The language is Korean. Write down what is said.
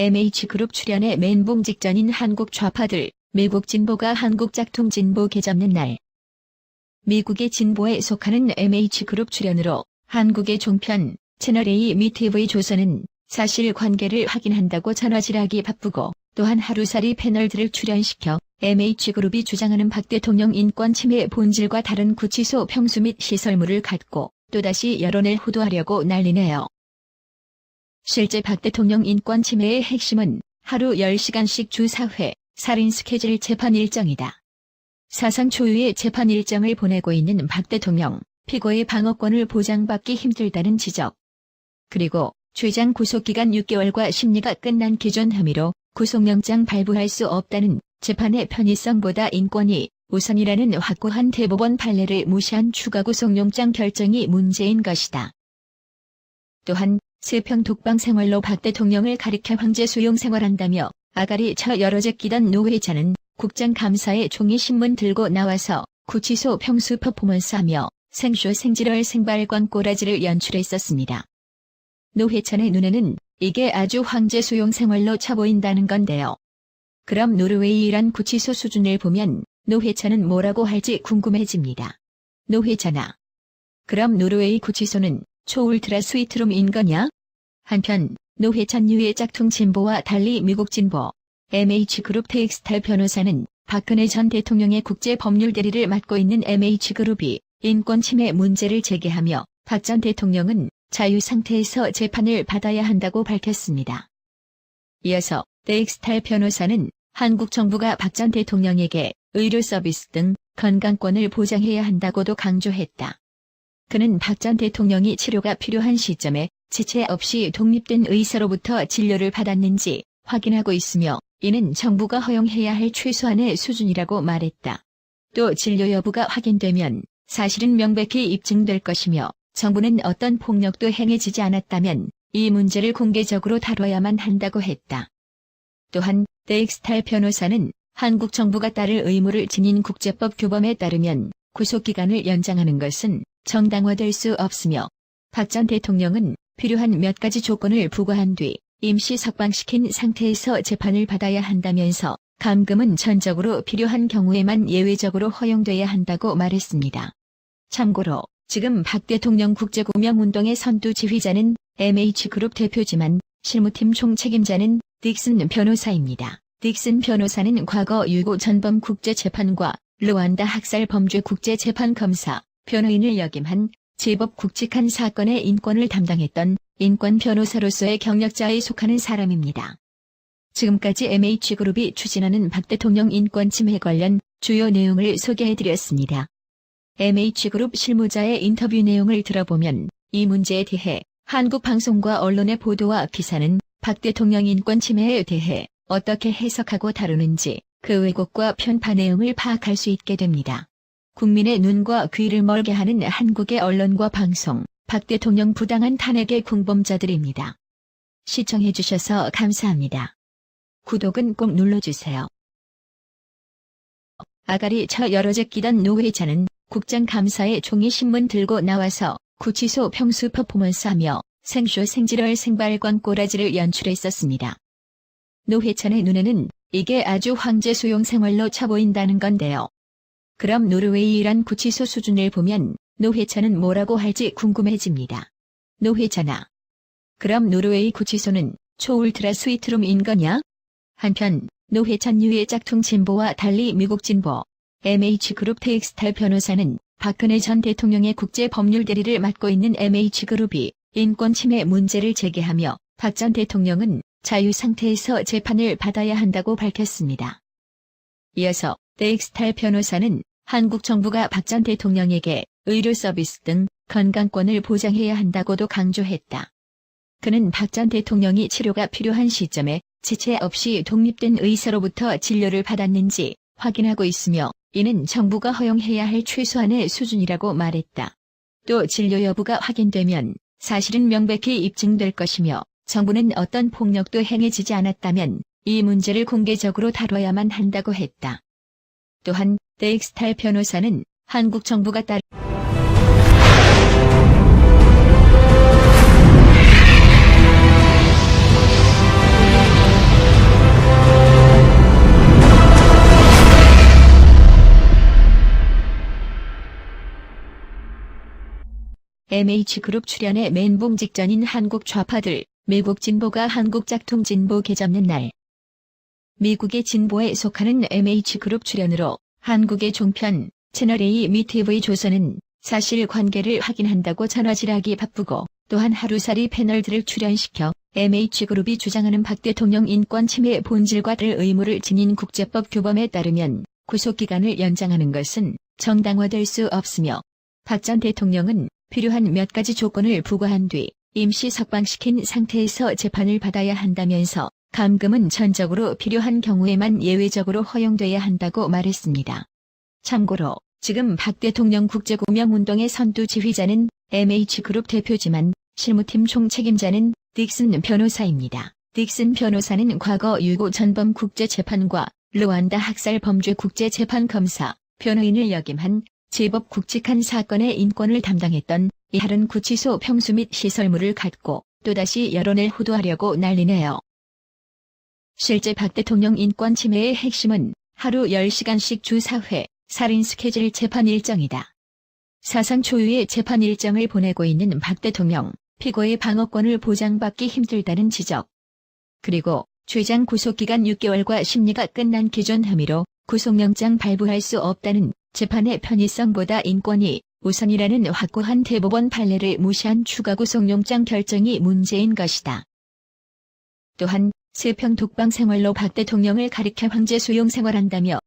MH그룹 출연의 멘붕 직전인 한국 좌파들, 미국 진보가 한국 짝퉁 진보 개잡는 날. 미국의 진보에 속하는 MH그룹 출연으로 한국의 종편, 채널A 및 TV조선은 사실관계를 확인한다고 전화질하기 바쁘고, 또한 하루살이 패널들을 출연시켜 MH그룹이 주장하는 박 대통령 인권 침해 본질과 다른 구치소 평수 및 시설물을 갖고 또다시 여론을 호도하려고 난리네요. 실제 박 대통령 인권 침해의 핵심은 하루 10시간씩 주 4회 살인 스케줄 재판 일정이다. 사상 초유의 재판 일정을 보내고 있는 박 대통령, 피고의 방어권을 보장받기 힘들다는 지적. 그리고 죄장 구속기간 6개월과 심리가 끝난 기존 혐의로 구속영장 발부할 수 없다는 재판의 편의성보다 인권이 우선이라는 확고한 대법원 판례를 무시한 추가 구속영장 결정이 문제인 것이다. 또한 세평 독방 생활로 박 대통령을 가리켜 황제 수용 생활한다며 아가리 쳐 여러 제끼던 노 회차는 국정감사에 종이 신문 들고 나와서 구치소 평수 퍼포먼스하며 생쇼 생지럴 생발광 꼬라지를 연출했었습니다. 노 회찬의 눈에는 이게 아주 황제 수용 생활로 쳐 보인다는 건데요. 그럼 노르웨이 이란 구치소 수준을 보면 노 회찬은 뭐라고 할지 궁금해집니다. 노 회찬아. 그럼 노르웨이 구치소는 초울트라 스위트룸인 거냐? 한편 노 회찬류의 짝퉁 진보와 달리 미국 진보, MH그룹 텍스탈 변호사는 박근혜 전 대통령의 국제법률 대리를 맡고 있는 MH그룹이 인권 침해 문제를 제기하며 박 전 대통령은 자유 상태에서 재판을 받아야 한다고 밝혔습니다. 이어서 텍스탈 변호사는 한국 정부가 박 전 대통령에게 의료 서비스 등 건강권을 보장해야 한다고도 강조했다. 그는 박 전 대통령이 치료가 필요한 시점에 지체 없이 독립된 의사로부터 진료를 받았는지 확인하고 있으며 이는 정부가 허용해야 할 최소한의 수준이라고 말했다. 또 진료 여부가 확인되면 사실은 명백히 입증될 것이며 정부는 어떤 폭력도 행해지지 않았다면 이 문제를 공개적으로 다뤄야만 한다고 했다. 또한 텍스탈 변호사는 한국 정부가 따를 의무를 지닌 국제법 규범에 따르면 구속기간을 연장하는 것은 정당화될 수 없으며 박 전 대통령은 필요한 몇 가지 조건을 부과한 뒤 임시 석방시킨 상태에서 재판을 받아야 한다면서 감금은 전적으로 필요한 경우에만 예외적으로 허용돼야 한다고 말했습니다. 참고로 지금 박 대통령 국제구명운동의 선두 지휘자는 MH그룹 대표지만 실무팀 총책임자는 딕슨 변호사입니다. 딕슨 변호사는 과거 유고 전범 국제재판과 루안다 학살 범죄 국제재판 검사, 변호인을 역임한 제법 굵직한 사건의 인권을 담당했던 인권 변호사로서의 경력자에 속하는 사람입니다. 지금까지 MH그룹이 추진하는 박 대통령 인권 침해 관련 주요 내용을 소개해드렸습니다. MH그룹 실무자의 인터뷰 내용을 들어보면 이 문제에 대해 한국 방송과 언론의 보도와 기사는 박 대통령 인권 침해에 대해 어떻게 해석하고 다루는지 그 왜곡과 편파 내용을 파악할 수 있게 됩니다. 국민의 눈과 귀를 멀게 하는 한국의 언론과 방송, 박 대통령 부당한 탄핵의 공범자들입니다. 시청해주셔서 감사합니다. 구독은 꼭 눌러주세요. 아가리 쳐 여러 제끼던 노 회찬은 국정감사에 종이 신문 들고 나와서 구치소 평수 퍼포먼스하며 생쇼 생지럴 생발광 꼬라지를 연출했었습니다. 노 회찬의 눈에는 이게 아주 황제 수용 생활로 쳐 보인다는 건데요. 그럼 노르웨이 이란 구치소 수준을 보면 노 회찬은 뭐라고 할지 궁금해집니다. 노 회찬아. 그럼 노르웨이 구치소는 초울트라 스위트룸인 거냐? 한편 노 회찬류의 짝퉁 진보와 달리 미국 진보, MH그룹 텍스탈 변호사는 박근혜 전 대통령의 국제법률 대리를 맡고 있는 MH그룹이 인권 침해 문제를 제기하며 박 전 대통령은 자유 상태에서 재판을 받아야 한다고 밝혔습니다. 이어서 텍스탈 변호사는 한국 정부가 박 전 대통령에게 의료 서비스 등 건강권을 보장해야 한다고도 강조했다. 그는 박 전 대통령이 치료가 필요한 시점에 지체 없이 독립된 의사로부터 진료를 받았는지 확인하고 있으며 이는 정부가 허용해야 할 최소한의 수준이라고 말했다. 또 진료 여부가 확인되면 사실은 명백히 입증될 것이며 정부는 어떤 폭력도 행해지지 않았다면 이 문제를 공개적으로 다뤄야만 한다고 했다. 또한 텍스탈 변호사는 한국 정부가 따를 MH그룹 출연의 멘붕 직전인 한국 좌파들, 미국 진보가 한국 짝퉁 진보 개잡는 날. 미국의 진보에 속하는 MH그룹 출연으로 한국의 종편 채널A 및 TV조선은 사실관계를 확인한다고 전화질하기 바쁘고, 또한 하루살이 패널들을 출연시켜 MH그룹이 주장하는 박 대통령 인권 침해 본질과 다를 의무를 지닌 국제법 규범에 따르면 구속기간을 연장하는 것은 정당화될 수 없으며, 박 전 대통령은 필요한 몇 가지 조건을 부과한 뒤 임시 석방시킨 상태에서 재판을 받아야 한다면서 감금은 전적으로 필요한 경우에만 예외적으로 허용돼야 한다고 말했습니다. 참고로 지금 박 대통령 국제구명운동의 선두 지휘자는 MH그룹 대표지만 실무팀 총책임자는 딕슨 변호사입니다. 딕슨 변호사는 과거 유고 전범 국제재판과 르완다 학살 범죄 국제재판 검사, 변호인을 역임한 제법 굵직한 사건의 인권을 담당했던 이하른 구치소 평수 및 시설물을 갖고 또다시 여론을 호도하려고 난리네요. 실제 박 대통령 인권 침해의 핵심은 하루 10시간씩 주 4회 살인 스케줄 재판 일정이다. 사상 초유의 재판 일정을 보내고 있는 박 대통령, 피고의 방어권을 보장받기 힘들다는 지적. 그리고 최장 구속기간 6개월과 심리가 끝난 기존 혐의로 구속영장 발부할 수 없다는 재판의 편의성보다 인권이 우선이라는 확고한 대법원 판례를 무시한 추가 구속영장 결정이 문제인 것이다. 또한 세평 독방 생활로 박 대통령을 가리켜 황제 수용 생활한다며